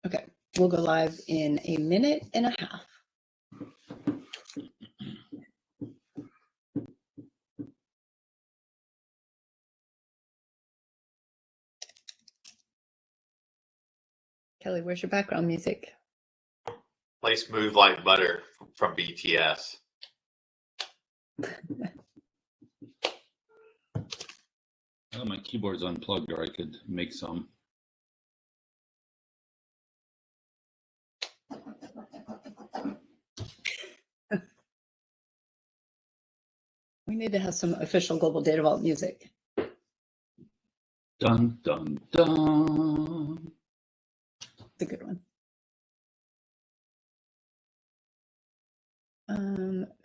Okay, we'll go live in a minute and a half. Kelly, where's your background music? Play Smooth Like Butter from BTS. Oh, my keyboard's unplugged, or I could make some. We need to have some official Global Data Vault music. Dun, dun, dun. It's a good one.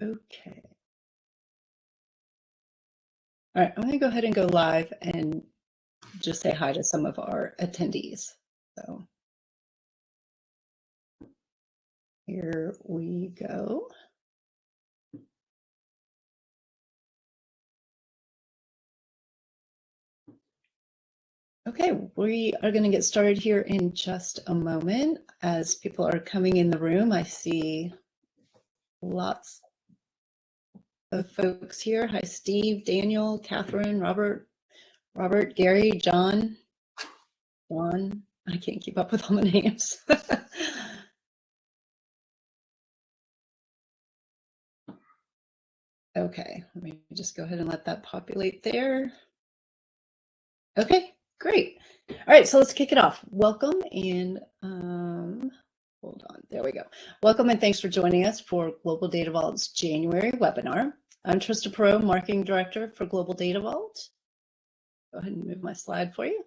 Okay. All right, I'm going to go ahead and go live and just say hi to some of our attendees. So here we go. Okay, we are going to get started here in just a moment. As people are coming in the room, I see lots of folks here. Hi, Steve, Daniel, Catherine, Robert, Gary, John. I can't keep up with all the names. Okay, let me just go ahead and let that populate there. Okay, great. All right, so let's kick it off. Welcome and hold on, there we go. Welcome and thanks for joining us for Global Data Vault's January webinar. I'm Trista Perot, Marketing Director for Global Data Vault. Go ahead and move my slide for you.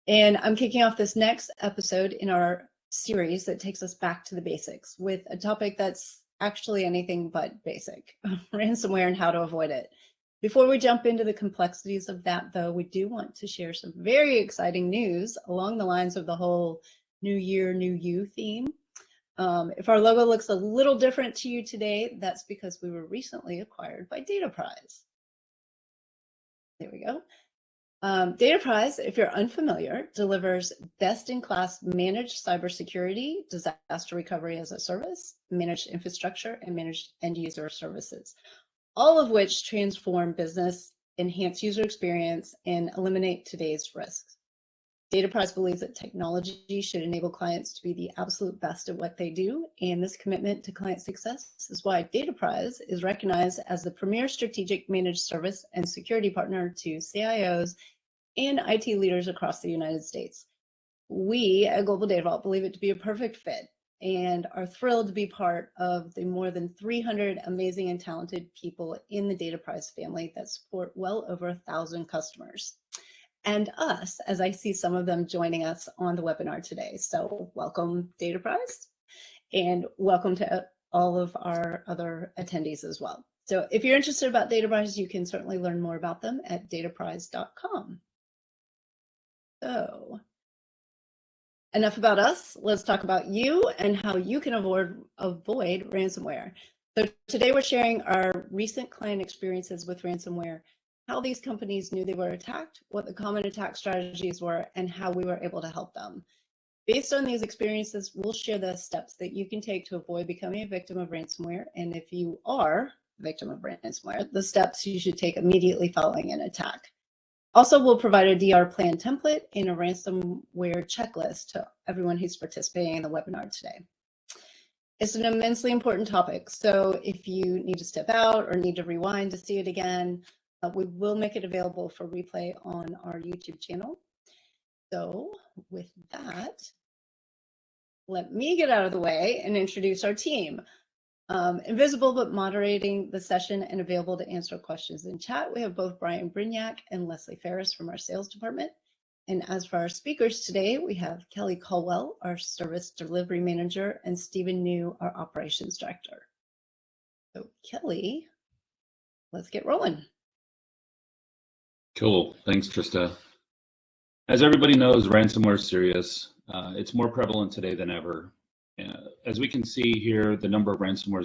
And I'm kicking off this next episode in our series that takes us back to the basics with a topic that's actually anything but basic, ransomware and how to avoid it. Before we jump into the complexities of that, though, we do want to share some very exciting news along the lines of the whole New Year, New You theme. If our logo looks a little different to you today, that's because we were recently acquired by DataPrize. There we go. DataPrize, if you're unfamiliar, delivers best-in-class managed cybersecurity, disaster recovery as a service, managed infrastructure, and managed end-user services, all of which transform business, enhance user experience, and eliminate today's risks. DataPrize believes that technology should enable clients to be the absolute best at what they do, and this commitment to client success is why DataPrize is recognized as the premier strategic managed service and security partner to CIOs and IT leaders across the United States. We at Global Data Vault believe it to be a perfect fit and are thrilled to be part of the more than 300 amazing and talented people in the DataPrize family that support well over 1,000 customers. And us, as I see some of them joining us on the webinar today. So welcome, DataPrize, and welcome to all of our other attendees as well. So if you're interested about DataPrize, you can certainly learn more about them at dataprize.com. So enough about us. Let's talk about you and how you can avoid ransomware. So today we're sharing our recent client experiences with ransomware, how these companies knew they were attacked, what the common attack strategies were, and how we were able to help them. Based on these experiences, we'll share the steps that you can take to avoid becoming a victim of ransomware. And if you are a victim of ransomware, the steps you should take immediately following an attack. Also, we'll provide a DR plan template and a ransomware checklist to everyone who's participating in the webinar today. It's an immensely important topic, so if you need to step out or need to rewind to see it again, we will make it available for replay on our YouTube channel. So with that, let me get out of the way and introduce our team. Invisible but moderating the session and available to answer questions in chat, we have both Brian Brignac and Leslie Ferris from our sales department. And as for our speakers today, we have Kelly Colwell, our service delivery manager, and Stephen New, our operations director. So Kelly, let's get rolling. Cool. Thanks, Trista. As everybody knows, ransomware is serious. It's more prevalent today than ever. As we can see here, the number of ransomware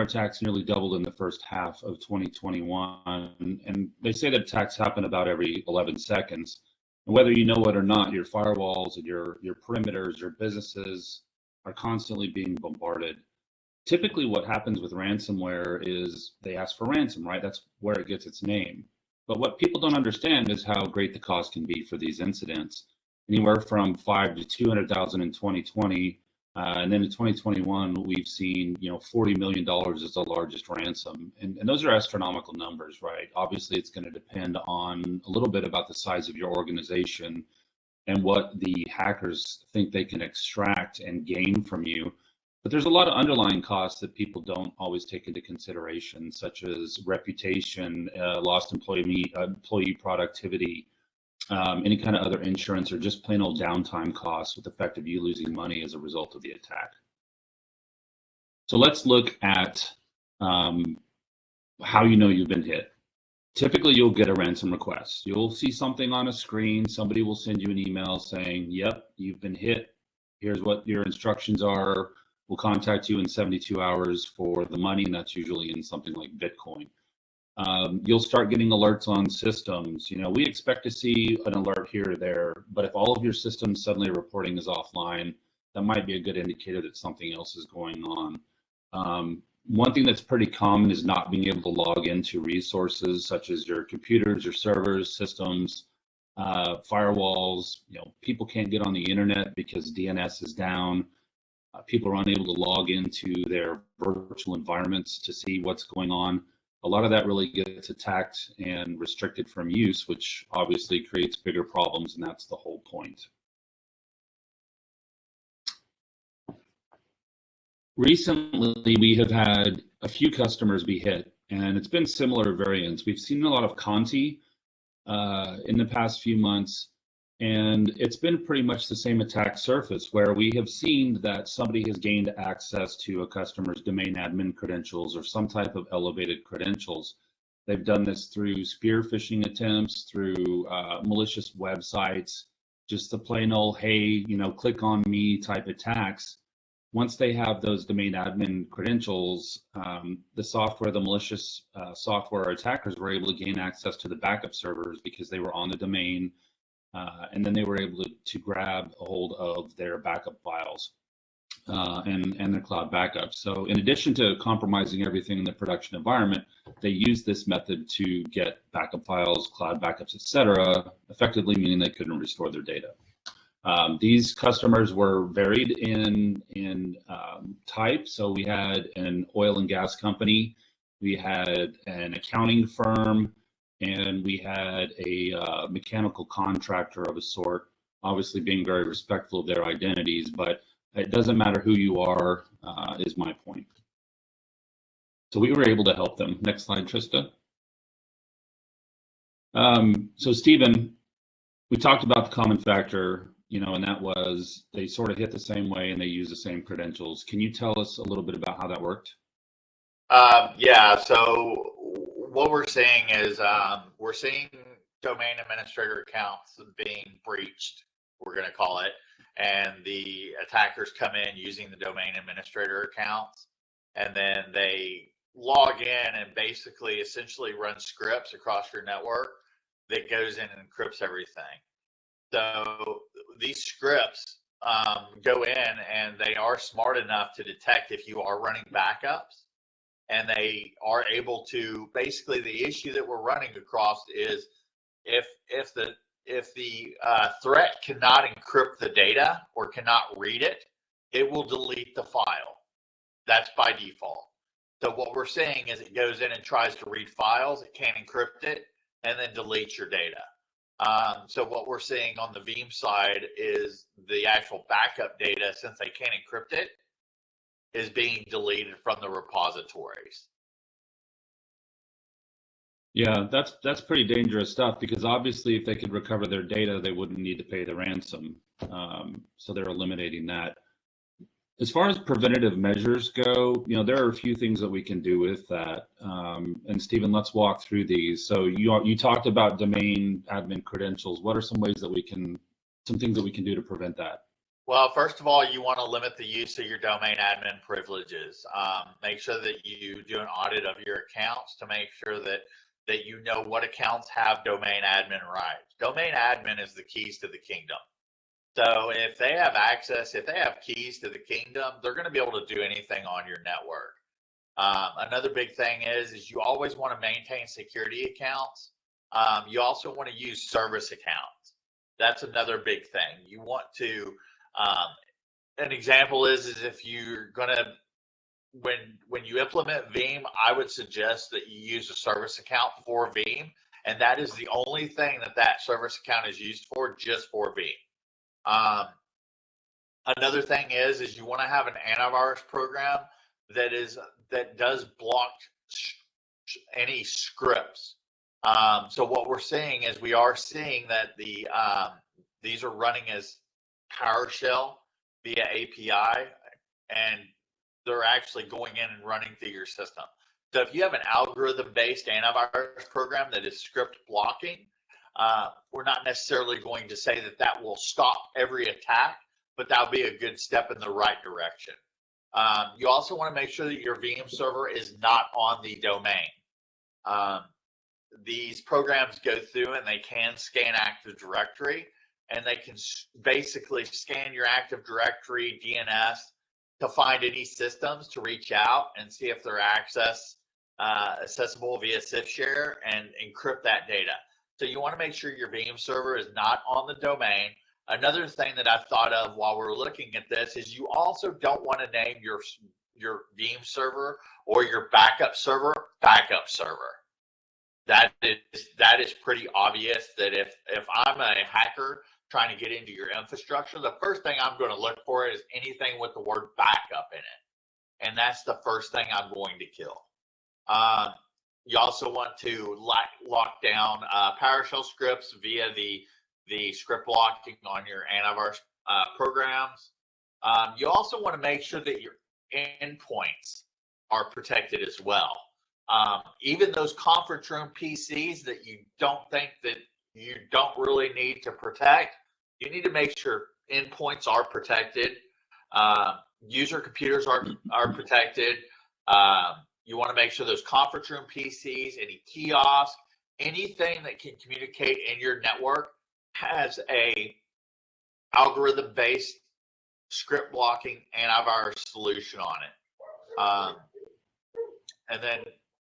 attacks nearly doubled in the first half of 2021. And they say that attacks happen about every 11 seconds. And whether you know it or not, your firewalls and your perimeters, your businesses are constantly being bombarded. Typically what happens with ransomware is they ask for ransom, right? That's where it gets its name. But what people don't understand is how great the cost can be for these incidents. Anywhere from 5 to 200,000 in 2020, and then in 2021, we've seen, $40 million is the largest ransom. And those are astronomical numbers, right? Obviously, it's going to depend on a little bit about the size of your organization and what the hackers think they can extract and gain from you. But there's a lot of underlying costs that people don't always take into consideration, such as reputation, lost employee productivity, any kind of other insurance, or just plain old downtime costs with the effect of you losing money as a result of the attack. So let's look at how you know you've been hit. Typically, you'll get a ransom request. You'll see something on a screen. Somebody will send you an email saying, yep, you've been hit. Here's what your instructions are. We'll contact you in 72 hours for the money, and that's usually in something like Bitcoin. You'll start getting alerts on systems. We expect to see an alert here or there, but if all of your systems suddenly reporting is offline, that might be a good indicator that something else is going on. One thing that's pretty common is not being able to log into resources such as your computers, your servers, systems, firewalls. People can't get on the internet because DNS is down. People are unable to log into their virtual environments to see what's going on. A lot of that really gets attacked and restricted from use, which obviously creates bigger problems, and that's the whole point. Recently, we have had a few customers be hit, and it's been similar variants. We've seen a lot of Conti in the past few months, and it's been pretty much the same attack surface where we have seen that somebody has gained access to a customer's domain admin credentials or some type of elevated credentials. They've done this through spear phishing attempts, through malicious websites, just the plain old, hey, click on me type attacks. Once they have those domain admin credentials, the malicious software attackers were able to gain access to the backup servers because they were on the domain. And then they were able to grab a hold of their backup files and their cloud backups. So in addition to compromising everything in the production environment, they used this method to get backup files, cloud backups, etc., effectively meaning they couldn't restore their data. These customers were varied in type. So we had an oil and gas company, we had an accounting firm, and we had a mechanical contractor of a sort, obviously being very respectful of their identities, but it doesn't matter who you are, is my point. So we were able to help them. Next slide, Trista. So Stephen, we talked about the common factor, and that was they sort of hit the same way and they use the same credentials. Can you tell us a little bit about how that worked? Yeah, so what we're seeing is we're seeing domain administrator accounts being breached, we're going to call it, and the attackers come in using the domain administrator accounts, and then they log in and basically essentially run scripts across your network that goes in and encrypts everything. So these scripts go in and they are smart enough to detect if you are running backups. And they are able to, basically the issue that we're running across is if the threat cannot encrypt the data or cannot read it, it will delete the file. That's by default. So what we're saying is it goes in and tries to read files, it can't encrypt it, and then deletes your data. So what we're seeing on the Veeam side is the actual backup data, since they can't encrypt it, is being deleted from the repositories. Yeah, that's pretty dangerous stuff, because obviously if they could recover their data, they wouldn't need to pay the ransom. So they're eliminating that. As far as preventative measures go, there are a few things that we can do with that. And Stephen, let's walk through these. So you talked about domain admin credentials. What are some things that we can do to prevent that? Well, first of all, you want to limit the use of your domain admin privileges. Make sure that you do an audit of your accounts to make sure that that you know what accounts have domain admin rights. Domain admin is the keys to the kingdom. So if they have access, if they have keys to the kingdom, they're going to be able to do anything on your network. Another big thing is you always want to maintain security accounts. You also want to use service accounts. That's another big thing. You want to, an example is if you're going to, when you implement Veeam, I would suggest that you use a service account for Veeam, and that is the only thing that service account is used for, just for Veeam. Another thing is you want to have an antivirus program that does block any scripts. So what we're seeing is we are seeing that these are running as PowerShell via API, and they're actually going in and running through your system. So if you have an algorithm-based antivirus program that is script blocking, we're not necessarily going to say that will stop every attack, but that'll be a good step in the right direction. You also want to make sure that your Veeam server is not on the domain. These programs go through and they can scan Active Directory, and they can basically scan your Active Directory DNS to find any systems to reach out and see if they're accessible via CIF share and encrypt that data. So you want to make sure your Veeam server is not on the domain. Another thing that I've thought of while we're looking at this is you also don't want to name your Veeam server or your backup server. That is pretty obvious that if I'm a hacker trying to get into your infrastructure, the first thing I'm going to look for is anything with the word backup in it. And that's the first thing I'm going to kill. You also want to lock down PowerShell scripts via the script blocking on your antivirus programs. You also want to make sure that your endpoints are protected as well. Even those conference room PCs that you don't think that you don't really need to protect, you need to make sure endpoints are protected. User computers are protected. You want to make sure those conference room PCs, any kiosks, anything that can communicate in your network has a algorithm-based script blocking antivirus solution on it. And then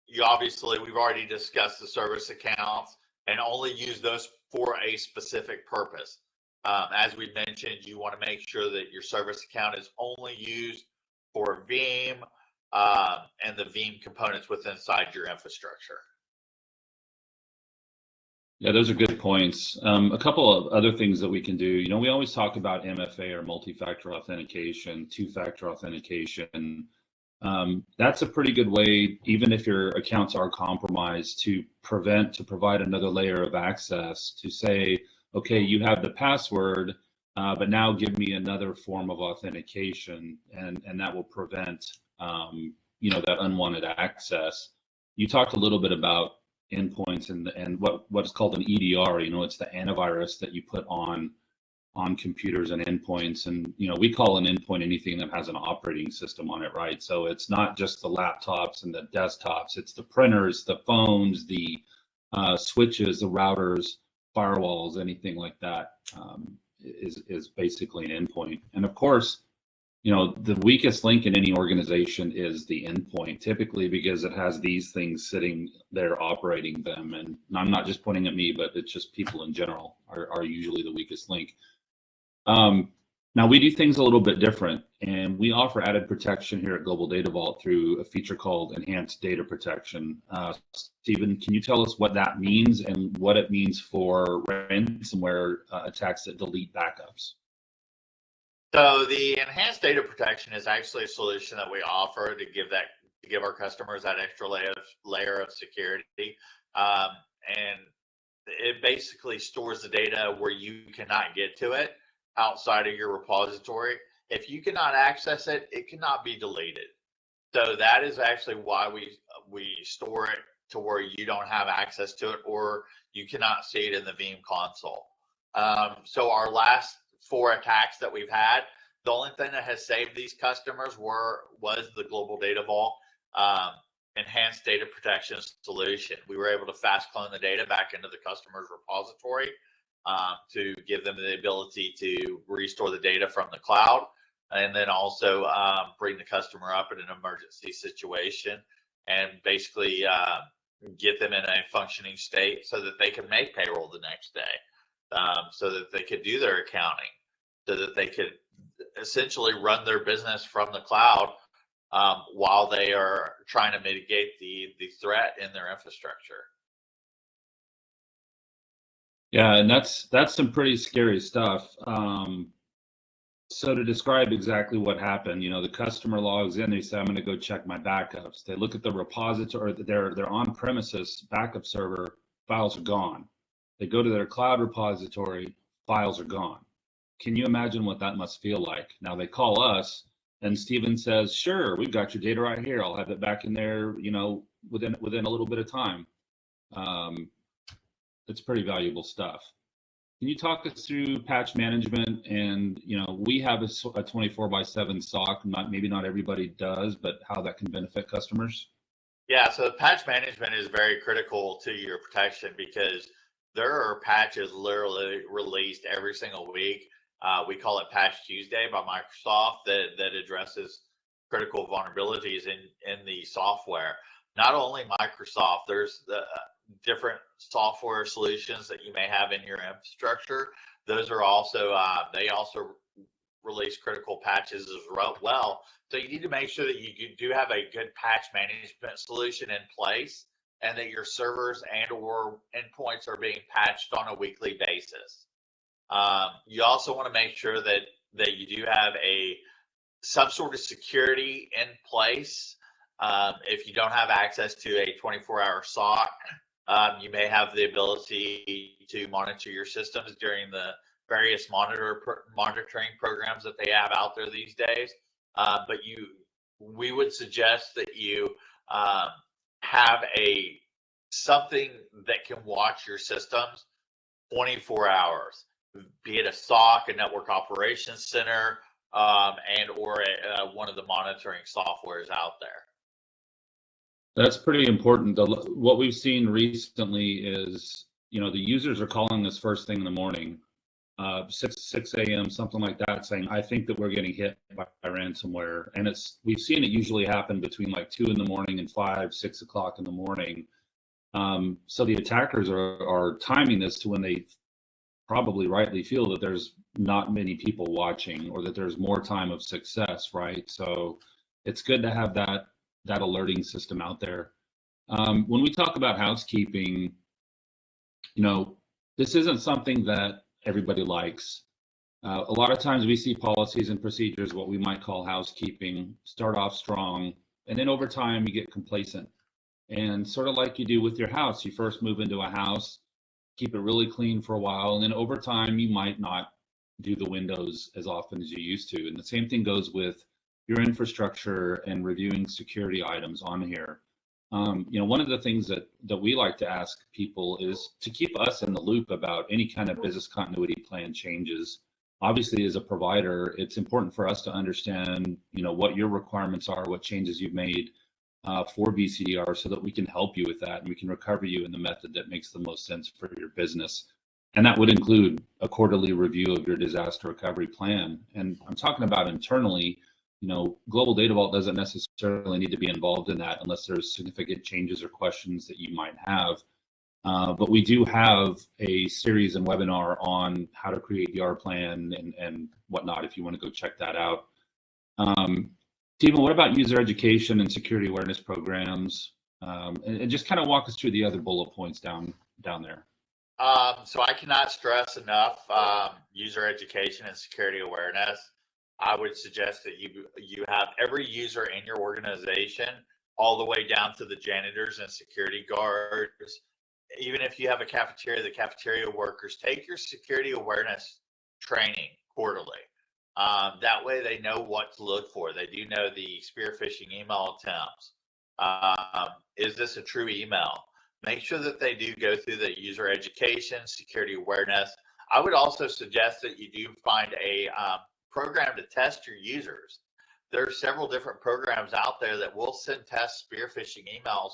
we've already discussed the service accounts, and only use those for a specific purpose. As we mentioned, you want to make sure that your service account is only used for Veeam and the Veeam components inside your infrastructure. Yeah, those are good points. A couple of other things that we can do. We always talk about MFA or multi-factor authentication, two-factor authentication. That's a pretty good way, even if your accounts are compromised, to provide another layer of access to say, okay, you have the password, but now give me another form of authentication, and that will prevent that unwanted access. You talked a little bit about endpoints and what's called an EDR. It's the antivirus that you put on computers and endpoints, and we call an endpoint anything that has an operating system on it, right? So it's not just the laptops and the desktops, it's the printers, the phones, the switches, the routers, firewalls, anything like that is basically an endpoint. And of course, the weakest link in any organization is the endpoint, typically because it has these things sitting there operating them. And I'm not just pointing at me, but it's just people in general are usually the weakest link. Now we do things a little bit different, and we offer added protection here at Global Data Vault through a feature called Enhanced Data Protection. Stephen, can you tell us what that means and what it means for ransomware attacks that delete backups? So the Enhanced Data Protection is actually a solution that we offer to give our customers that extra layer of security, and it basically stores the data where you cannot get to it outside of your repository. If you cannot access it, it cannot be deleted. So that is actually why we store it to where you don't have access to it, or you cannot see it in the Veeam console. So our last 4 attacks that we've had, the only thing that has saved these customers was the Global Data Vault enhanced data protection solution. We were able to fast clone the data back into the customer's repository to give them the ability to restore the data from the cloud, and then also bring the customer up in an emergency situation and basically get them in a functioning state so that they can make payroll the next day, so that they could do their accounting, so that they could essentially run their business from the cloud while they are trying to mitigate the threat in their infrastructure. Yeah, and that's some pretty scary stuff. So to describe exactly what happened, the customer logs in, they say, I'm going to go check my backups. They look at the repository, their on-premises backup server, files are gone. They go to their cloud repository, files are gone. Can you imagine what that must feel like? Now they call us, and Steven says, sure, we've got your data right here. I'll have it back in there, within a little bit of time. It's pretty valuable stuff. Can you talk us through patch management? And we have a 24/7 SOC. Maybe not everybody does, but how that can benefit customers. Yeah, so patch management is very critical to your protection because there are patches literally released every single week. We call it Patch Tuesday by Microsoft that addresses critical vulnerabilities in the software. Not only Microsoft, there's different software solutions that you may have in your infrastructure. Those are also, they also release critical patches as well. So you need to make sure that you do have a good patch management solution in place and that your servers and or endpoints are being patched on a weekly basis. You also want to make sure that you do have some sort of security in place. If you don't have access to a 24-hour SOC, you may have the ability to monitor your systems during the various monitoring programs that they have out there these days. But we would suggest that you have something that can watch your systems 24 hours, be it a SOC, a network operations center, and or one of the monitoring softwares out there. That's pretty important. What we've seen recently is, the users are calling us first thing in the morning, 6 a.m., something like that, saying, I think that we're getting hit by ransomware. And we've seen it usually happen between like 2 in the morning and 5, 6 o'clock in the morning. So the attackers are timing this to when they probably rightly feel that there's not many people watching or that there's more time of success, right? So it's good to have that alerting system out there. When we talk about housekeeping, this isn't something that everybody likes. A lot of times we see policies and procedures, what we might call housekeeping, start off strong, and then over time you get complacent. And sort of like you do with your house, you first move into a house, keep it really clean for a while, and then over time you might not do the windows as often as you used to. And the same thing goes with your infrastructure and reviewing security items on here. One of the things that we like to ask people is to keep us in the loop about any kind of business continuity plan changes. Obviously, as a provider, it's important for us to understand, what your requirements are, what changes you've made for BCDR, so that we can help you with that and we can recover you in the method that makes the most sense for your business. And that would include a quarterly review of your disaster recovery plan. And I'm talking about internally. Global Data Vault doesn't necessarily need to be involved in that unless there's significant changes or questions that you might have. But we do have a series and webinar on how to create DR plan and whatnot, if you want to go check that out. Steven, what about user education and security awareness programs? And just kind of walk us through the other bullet points down there. So I cannot stress enough user education and security awareness. I would suggest that you have every user in your organization, all the way down to the janitors and security guards. Even if you have a cafeteria, the cafeteria workers, take your security awareness training quarterly. That way they know what to look for. They do know the spear phishing email attempts. Is this a true email? Make sure that they do go through the user education, security awareness. I would also suggest that you do find a program to test your users. there are several different programs out there that will send test spear phishing emails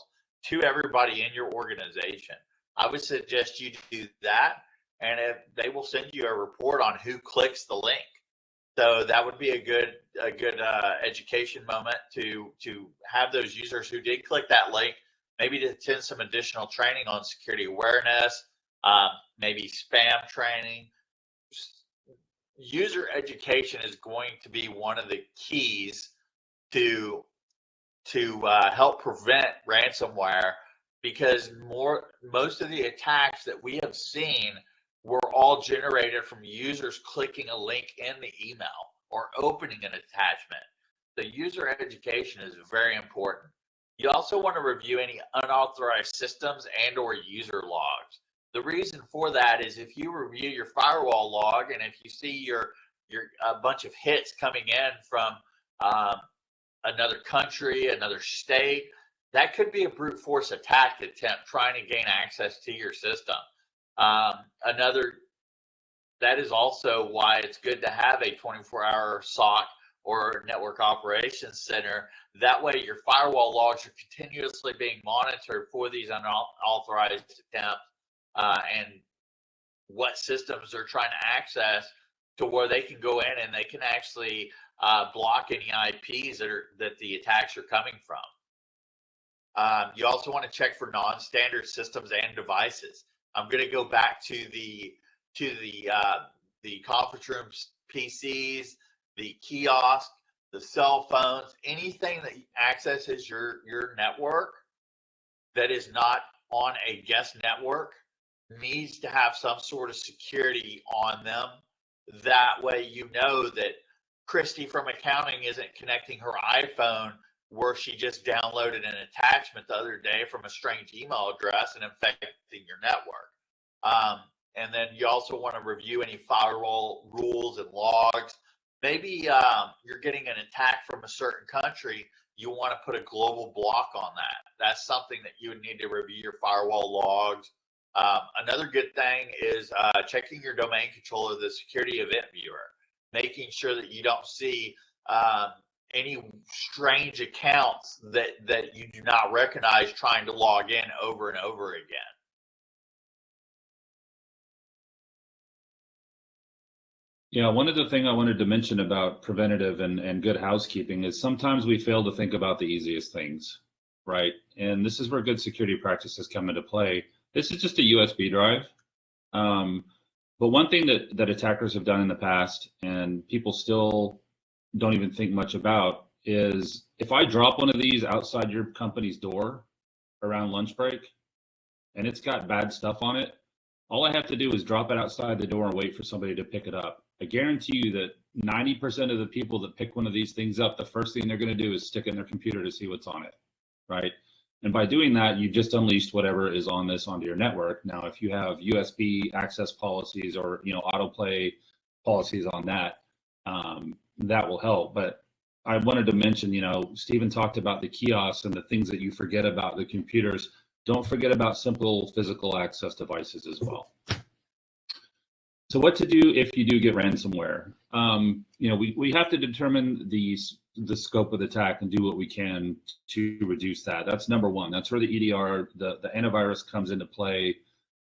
to everybody in your organization. I would suggest you do that, and if they will send you a report on who clicks the link. So that would be a good education moment to have those users who did click that link, maybe to attend some additional training on security awareness, maybe spam training. User education is going to be one of the keys to help prevent ransomware, because most of the attacks that we have seen were all generated from users clicking a link in the email or opening an attachment. The user education is very important. You also want to review any unauthorized systems and or user logs. The reason for that is if you review your firewall log and if you see your a bunch of hits coming in from another country, another state, that could be a brute force attack attempt trying to gain access to your system. That is also why it's good to have a 24-hour SOC or network operations center. That way your firewall logs are continuously being monitored for these unauthorized attempts and what systems they're trying to access, to where they can go in and they can actually block any IPs that the attacks are coming from. You also want to check for non-standard systems and devices. I'm going to go back to the conference rooms, PCs, the kiosk, the cell phones, anything that accesses your network that is not on a guest network needs to have some sort of security on them. That way you know that Christy from accounting isn't connecting her iPhone where she just downloaded an attachment the other day from a strange email address and infecting your network. And then you also want to review any firewall rules and logs. Maybe you're getting an attack from a certain country. You want to put a global block on that. That's something that you would need to review your firewall logs. Another good thing is checking your domain controller, the security event viewer, making sure that you don't see any strange accounts that you do not recognize trying to log in over and over again. Yeah, one of the things I wanted to mention about preventative and good housekeeping is sometimes we fail to think about the easiest things, right? And this is where good security practices come into play. This is just a USB drive. But one thing that attackers have done in the past, and people still don't even think much about, is if I drop one of these outside your company's door around lunch break and it's got bad stuff on it, all I have to do is drop it outside the door and wait for somebody to pick it up. I guarantee you that 90% of the people that pick one of these things up, the first thing they're going to do is stick it in their computer to see what's on it, right? And by doing that, you just unleashed whatever is on this onto your network. Now, if you have USB access policies or autoplay policies on that, that will help. But I wanted to mention, Stephen talked about the kiosks and the things that you forget about the computers. Don't forget about simple physical access devices as well. So what to do if you do get ransomware? We have to determine the scope of the attack and do what we can to reduce that. That's number one. That's where the EDR, the antivirus comes into play,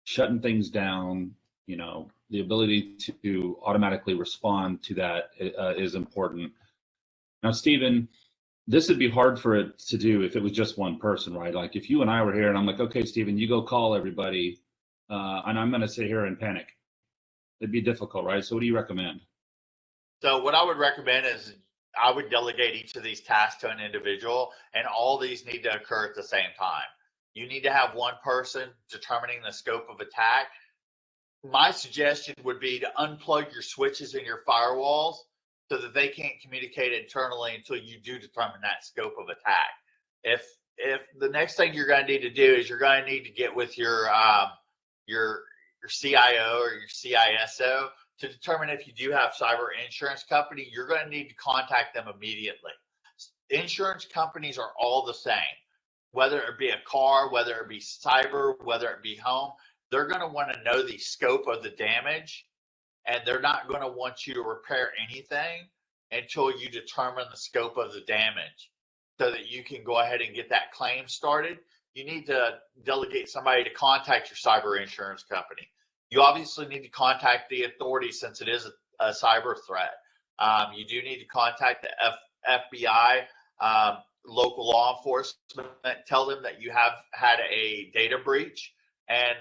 shutting things down. The ability to automatically respond to that is important. Now, Stephen, this would be hard for it to do if it was just one person, right? Like if you and I were here and I'm like, okay, Stephen, you go call everybody, and I'm going to sit here and panic. It'd be difficult, right? So what do you recommend? So what I would recommend is I would delegate each of these tasks to an individual, and all these need to occur at the same time. You need to have one person determining the scope of attack. My suggestion would be to unplug your switches and your firewalls so that they can't communicate internally until you do determine that scope of attack. If the next thing you're going to need to do is you're going to need to get with your CIO or your CISO to determine if you do have cyber insurance company, you're going to need to contact them immediately. Insurance companies are all the same, whether it be a car, whether it be cyber, whether it be home. They're going to want to know the scope of the damage, and they're not going to want you to repair anything until you determine the scope of the damage so that you can go ahead and get that claim started. You need to delegate somebody to contact your cyber insurance company. You obviously need to contact the authorities since it is a cyber threat. You do need to contact the FBI, local law enforcement, tell them that you have had a data breach. And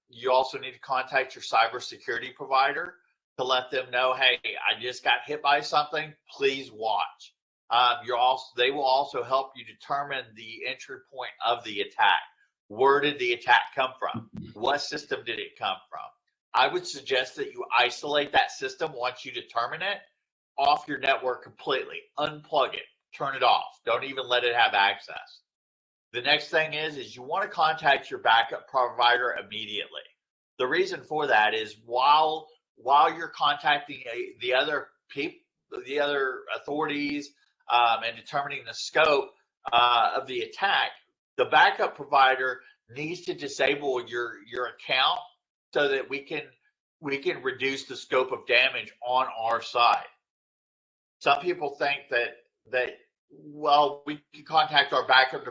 you also need to contact your cybersecurity provider to let them know, hey, I just got hit by something, please watch. They will also help you determine the entry point of the attack. Where did the attack come from? What system did it come from? I would suggest that you isolate that system once you determine it off your network completely. Unplug it, turn it off. Don't even let it have access. The next thing is you want to contact your backup provider immediately. The reason for that is while you're contacting the other people, the other authorities, and determining the scope of the attack, the backup provider needs to disable your account so that we can reduce the scope of damage on our side. Some people think that well, we can contact our backup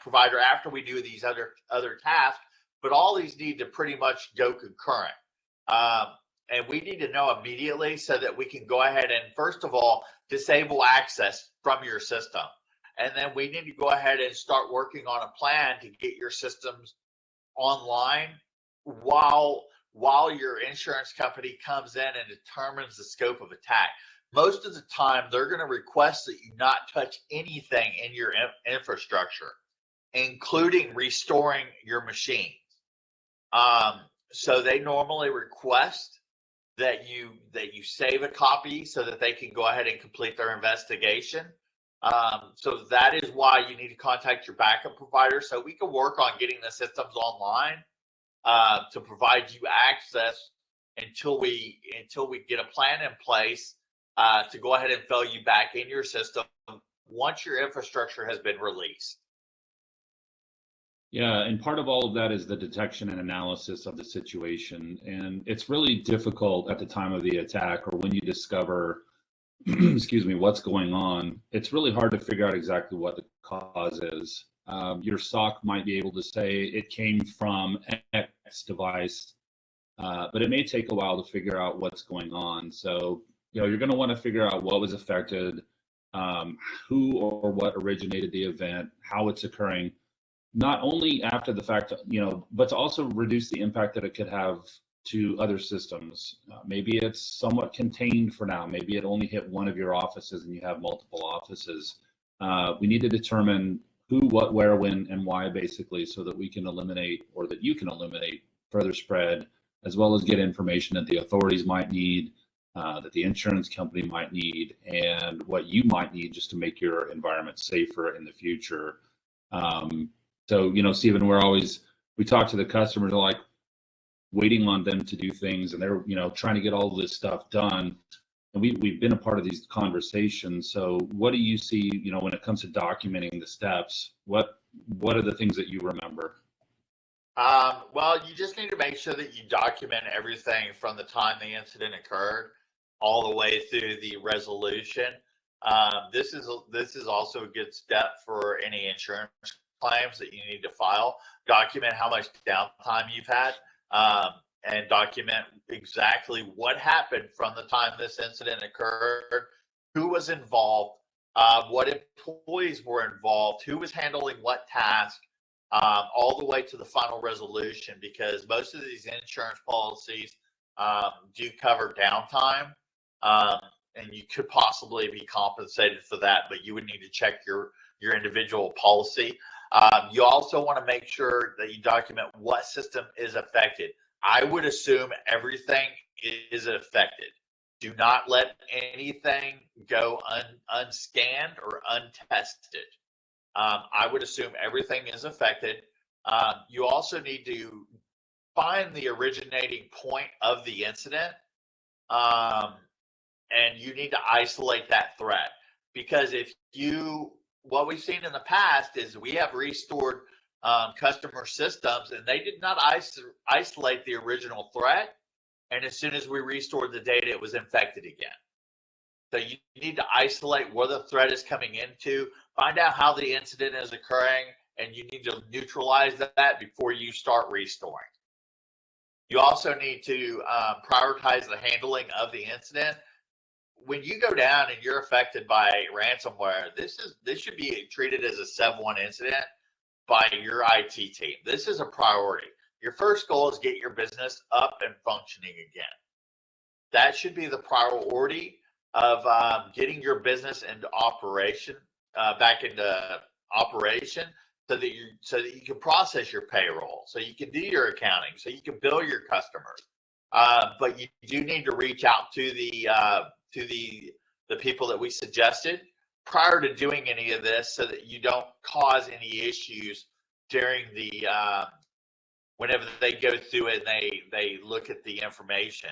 provider after we do these other tasks, but all these need to pretty much go concurrent. And we need to know immediately so that we can go ahead and, first of all, disable access from your system. And then we need to go ahead and start working on a plan to get your systems online while your insurance company comes in and determines the scope of attack. Most of the time, they're going to request that you not touch anything in your infrastructure, including restoring your machines. So they normally request that you save a copy so that they can go ahead and complete their investigation. So that is why you need to contact your backup provider so we can work on getting the systems online to provide you access until we get a plan in place to go ahead and fill you back in your system once your infrastructure has been released. Yeah, and part of all of that is the detection and analysis of the situation. And it's really difficult at the time of the attack or when you discover, excuse me, what's going on. It's really hard to figure out exactly what the cause is. Your SOC might be able to say it came from X device, but it may take a while to figure out what's going on. So, you're going to want to figure out what was affected, who or what originated the event, how it's occurring. Not only after the fact, but to also reduce the impact that it could have to other systems. Maybe it's somewhat contained for now. Maybe it only hit one of your offices and you have multiple offices. We need to determine who, what, where, when, and why, basically, so that we can eliminate, or that you can eliminate, further spread, as well as get information that the authorities might need, that the insurance company might need, and what you might need just to make your environment safer in the future. So, Stephen, we talk to the customers, like waiting on them to do things, and they're, trying to get all of this stuff done. And we've been a part of these conversations. So what do you see, when it comes to documenting the steps? What are the things that you remember? Well, you just need to make sure that you document everything from the time the incident occurred all the way through the resolution. This is also a good step for any insurance claims that you need to file. Document how much downtime you've had, and document exactly what happened from the time this incident occurred, who was involved, what employees were involved, who was handling what task, all the way to the final resolution, because most of these insurance policies do cover downtime, and you could possibly be compensated for that, but you would need to check your individual policy. You also want to make sure that you document what system is affected. I would assume everything is affected. Do not let anything go unscanned or untested. I would assume everything is affected. You also need to find the originating point of the incident, and you need to isolate that threat, because what we've seen in the past is we have restored customer systems, and they did not isolate the original threat. And as soon as we restored the data, it was infected again. So you need to isolate where the threat is coming into, find out how the incident is occurring, and you need to neutralize that before you start restoring. You also need to prioritize the handling of the incident. When you go down and you're affected by ransomware, this should be treated as a 7-1 incident by your IT team. This is a priority. Your first goal is get your business up and functioning again. That should be the priority of getting your business into operation, back into operation, so that you can process your payroll, so you can do your accounting, so you can bill your customers. But you do need to reach out to the people that we suggested prior to doing any of this, so that you don't cause any issues during the whenever they go through it and they look at the information.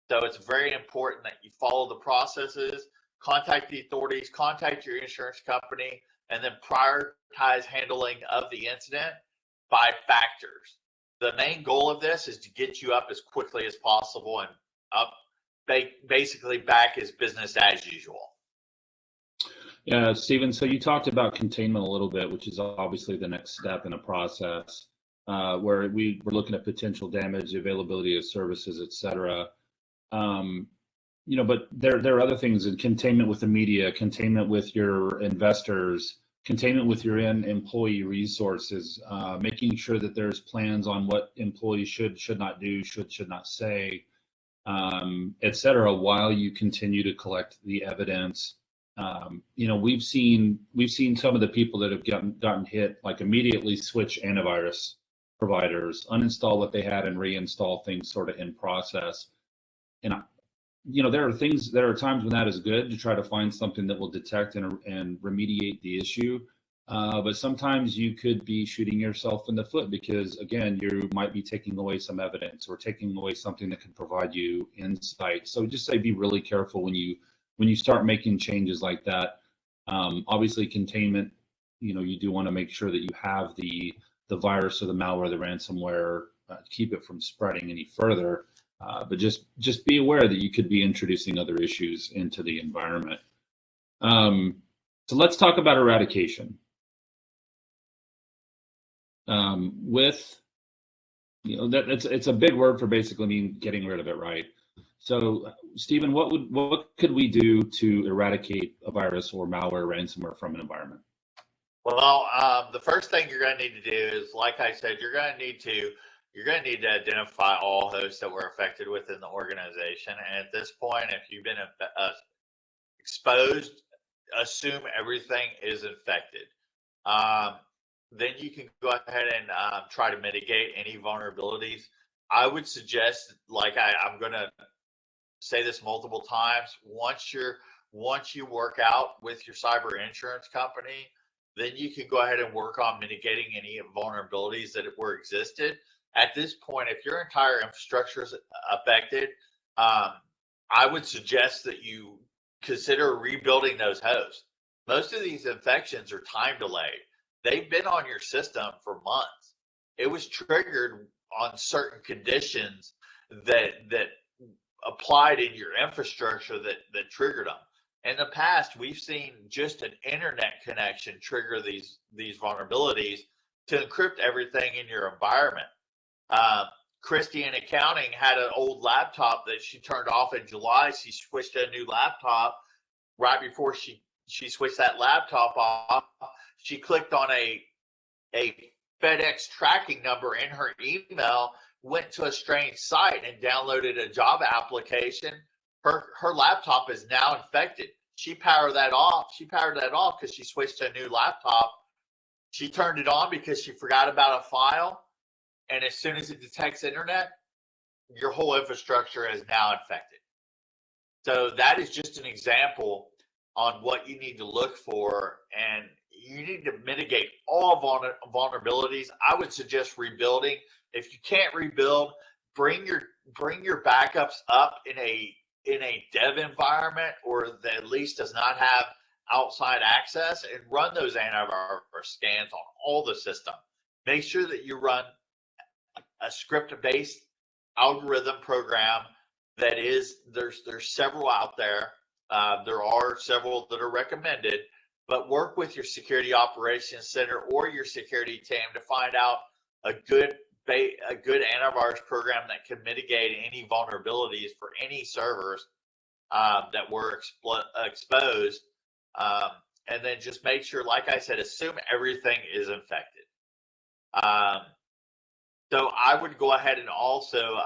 So it's very important that you follow the processes, contact the authorities, contact your insurance company, and then prioritize handling of the incident by factors. The main goal of this is to get you up as quickly as possible and up basically back as business as usual. Yeah, Stephen, so you talked about containment a little bit, which is obviously the next step in a process where we're looking at potential damage, availability of services, et cetera. But there are other things in containment with the media, containment with your investors, containment with your employee resources, making sure that there's plans on what employees should not do, should not say, et cetera, while you continue to collect the evidence. We've seen some of the people that have gotten hit, like, immediately switch antivirus providers, uninstall what they had and reinstall things sort of in process. And there are times when that is good to try to find something that will detect and remediate the issue. But sometimes you could be shooting yourself in the foot because, again, you might be taking away some evidence or taking away something that can provide you insight. So just say be really careful when you start making changes like that. Obviously, containment, you do want to make sure that you have the virus or the malware, the ransomware, keep it from spreading any further. But just be aware that you could be introducing other issues into the environment. So let's talk about eradication. It's a big word for basically mean getting rid of it, right? So, Stephen, what could we do to eradicate a virus or malware, ransomware from an environment? Well, the first thing you're going to need to do is, like I said, you're going to need to identify all hosts that were affected within the organization. And at this point, if you've been exposed, assume everything is infected. Then you can go ahead and try to mitigate any vulnerabilities. I would suggest, like I'm going to say this multiple times, once you work out with your cyber insurance company, then you can go ahead and work on mitigating any vulnerabilities that were existed. At this point, if your entire infrastructure is affected, I would suggest that you consider rebuilding those hosts. Most of these infections are time delayed. They've been on your system for months. It was triggered on certain conditions that applied in your infrastructure that triggered them. In the past, we've seen just an internet connection trigger these vulnerabilities to encrypt everything in your environment. Christy in accounting had an old laptop that she turned off in July. She switched to a new laptop. Right before she switched that laptop off, she clicked on a FedEx tracking number in her email, went to a strange site and downloaded a Java application. Her laptop is now infected. She powered that off because she switched to a new laptop. She turned it on because she forgot about a file. And as soon as it detects internet, your whole infrastructure is now infected. So that is just an example on what you need to look for. And you need to mitigate all vulnerabilities. I would suggest rebuilding. If you can't rebuild, bring your backups up in a dev environment, or that at least does not have outside access, and run those antivirus scans on all the system. Make sure that you run a script-based algorithm program that is, there's several out there. There are several that are recommended, but work with your security operations center or your security team to find out a good antivirus program that can mitigate any vulnerabilities for any servers that were exposed. And then just make sure, like I said, assume everything is infected. So I would go ahead and also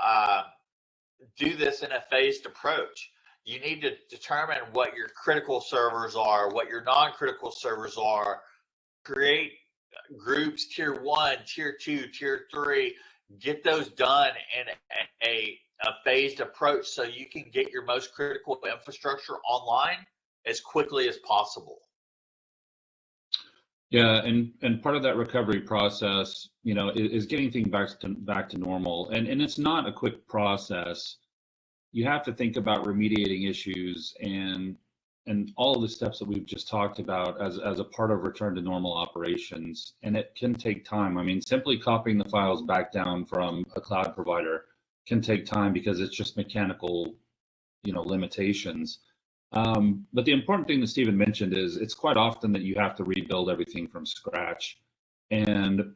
do this in a phased approach. You need to determine what your critical servers are, what your non-critical servers are, create groups, tier 1, tier 2, tier 3, get those done in a phased approach so you can get your most critical infrastructure online as quickly as possible. Yeah, and part of that recovery process, is getting things back to normal, and it's not a quick process. You have to think about remediating issues and all of the steps that we've just talked about as a part of return to normal operations, and it can take time. I mean, simply copying the files back down from a cloud provider can take time because it's just mechanical, limitations. But the important thing that Stephen mentioned is it's quite often that you have to rebuild everything from scratch. And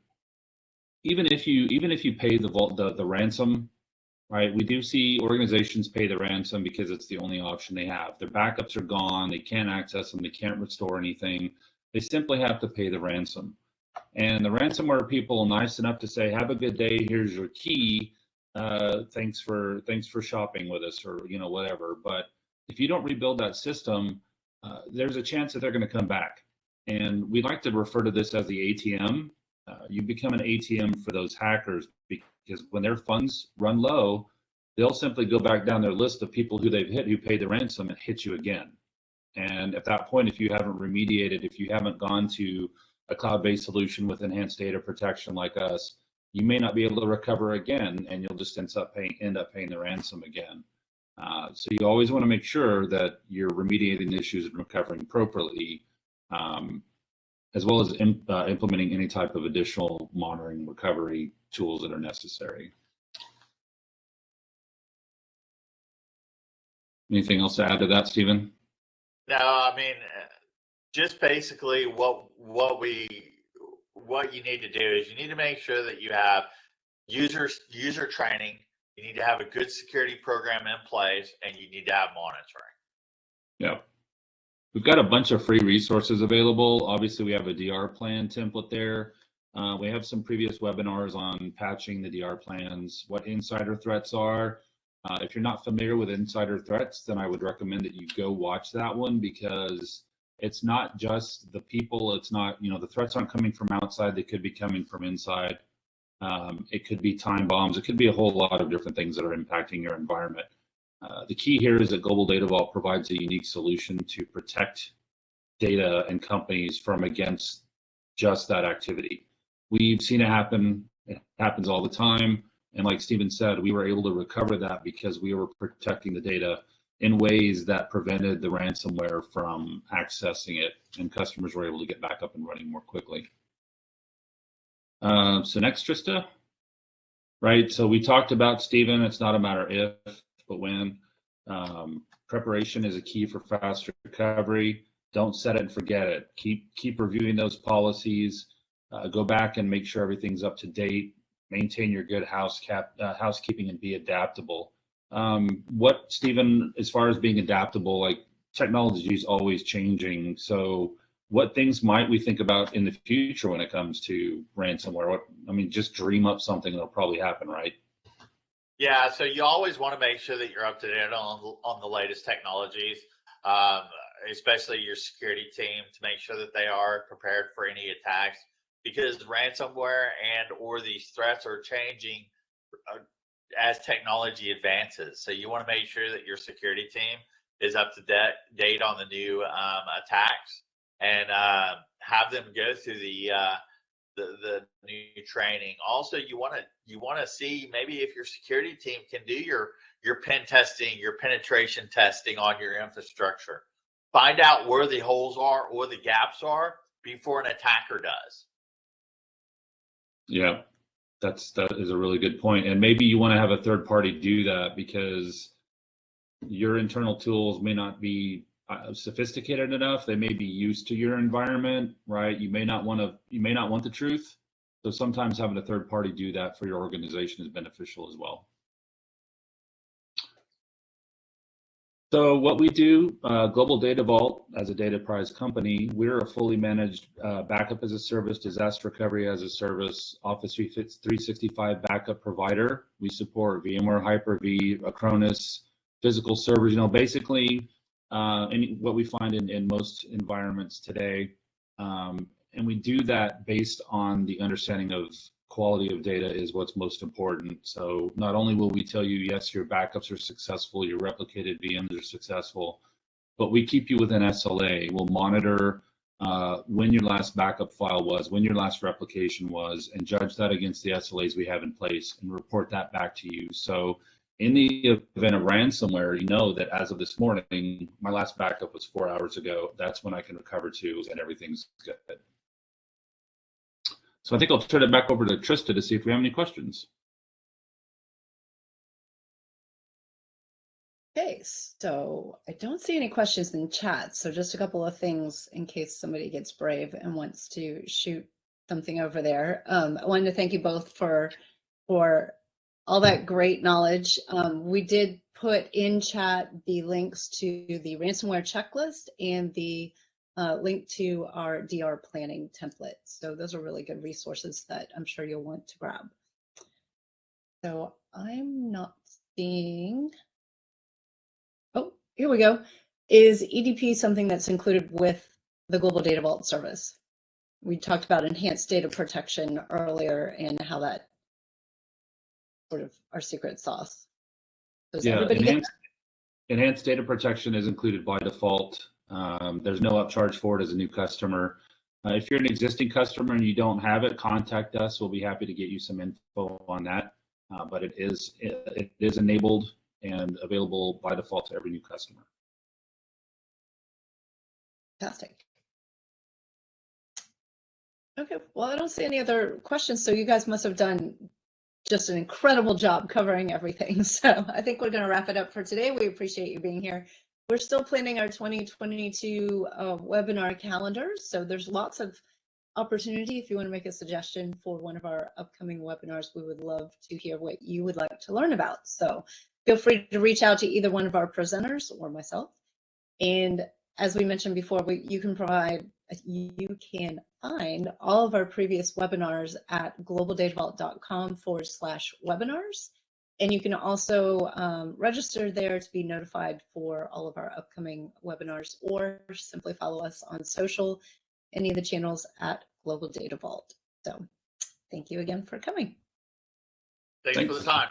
even if you pay the ransom, right? We do see organizations pay the ransom because it's the only option they have. Their backups are gone, they can't access them, they can't restore anything. They simply have to pay the ransom. And the ransomware people are nice enough to say, "Have a good day, here's your key. Thanks for shopping with us," or whatever. But if you don't rebuild that system, there's a chance that they're going to come back. And we like to refer to this as the ATM. You become an ATM for those hackers because when their funds run low, they'll simply go back down their list of people who they've hit who paid the ransom and hit you again. And at that point, if you haven't remediated, if you haven't gone to a cloud-based solution with enhanced data protection like us, you may not be able to recover again, and you'll just end up paying the ransom again. So you always want to make sure that you're remediating issues and recovering appropriately, as well as implementing any type of additional monitoring recovery tools that are necessary. Anything else to add to that, Stephen? No, I mean, just basically what you need to do is you need to make sure that you have user training. You need to have a good security program in place, and you need to have monitoring. Yeah. We've got a bunch of free resources available. Obviously, we have a DR plan template there. We have some previous webinars on patching the DR plans, what insider threats are. If you're not familiar with insider threats, then I would recommend that you go watch that one, because it's not just the people. It's not, the threats aren't coming from outside. They could be coming from inside. It could be time bombs. It could be a whole lot of different things that are impacting your environment. The key here is that Global Data Vault provides a unique solution to protect data and companies from against just that activity. We've seen it happen. It happens all the time. And like Stephen said, we were able to recover that because we were protecting the data in ways that prevented the ransomware from accessing it, and customers were able to get back up and running more quickly. So next, Trista. Right, so we talked about, Stephen, it's not a matter if, but when. Preparation is a key for fast recovery. Don't set it and forget it. Keep reviewing those policies. Go back and make sure everything's up to date. Maintain your good housekeeping and be adaptable. What, Stephen, as far as being adaptable, like technology is always changing. So what things might we think about in the future when it comes to ransomware? Just dream up something that'll probably happen, right? Yeah, so you always want to make sure that you're up to date on the latest technologies, especially your security team, to make sure that they are prepared for any attacks, because ransomware and or these threats are changing as technology advances. So you want to make sure that your security team is up to date on the new attacks, and have them go through the new training. Also, you want to see maybe if your security team can do your pen testing, your penetration testing on your infrastructure. Find out where the holes are or the gaps are before an attacker does. Yeah, that is a really good point. And maybe you want to have a third party do that, because your internal tools may not be sophisticated enough. They may be used to your environment, right? You may not want the truth. So sometimes having a third party do that for your organization is beneficial as well. So what we do, Global Data Vault, as a data prize company, we're a fully managed backup as a service, disaster recovery as a service, Office 365 backup provider. We support VMware, Hyper-V, Acronis, physical servers, basically what we find in most environments today. And we do that based on the understanding of quality of data is what's most important. So not only will we tell you, yes, your backups are successful, your replicated VMs are successful, but we keep you within SLA. We'll monitor when your last backup file was, when your last replication was, and judge that against the SLAs we have in place and report that back to you. So in the event of ransomware, you know that as of this morning, my last backup was 4 hours ago. That's when I can recover to and everything's good. So I think I'll turn it back over to Trista to see if we have any questions. Okay, so I don't see any questions in chat. So just a couple of things in case somebody gets brave and wants to shoot something over there. I wanted to thank you both for all that great knowledge. We did put in chat the links to the ransomware checklist and the link to our DR planning template. So those are really good resources that I'm sure you'll want to grab. So I'm not seeing, oh, here we go. Is EDP something that's included with the Global Data Vault service? We talked about enhanced data protection earlier and how that sort of our secret sauce. Does everybody enhanced data protection is included by default. There's no upcharge for it as a new customer. If you're an existing customer and you don't have it, contact us. We'll be happy to get you some info on that. But it is enabled and available by default to every new customer. Fantastic. Okay, well, I don't see any other questions. So you guys must have done just an incredible job covering everything. So I think we're going to wrap it up for today. We appreciate you being here. We're still planning our 2022 webinar calendar. So there's lots of opportunity. If you want to make a suggestion for one of our upcoming webinars, we would love to hear what you would like to learn about. So feel free to reach out to either one of our presenters or myself. And as we mentioned before, you can find all of our previous webinars at globaldatavault.com/webinars. And you can also register there to be notified for all of our upcoming webinars, or simply follow us on social, any of the channels at Global Data Vault. So thank you again for coming. Thanks for the time.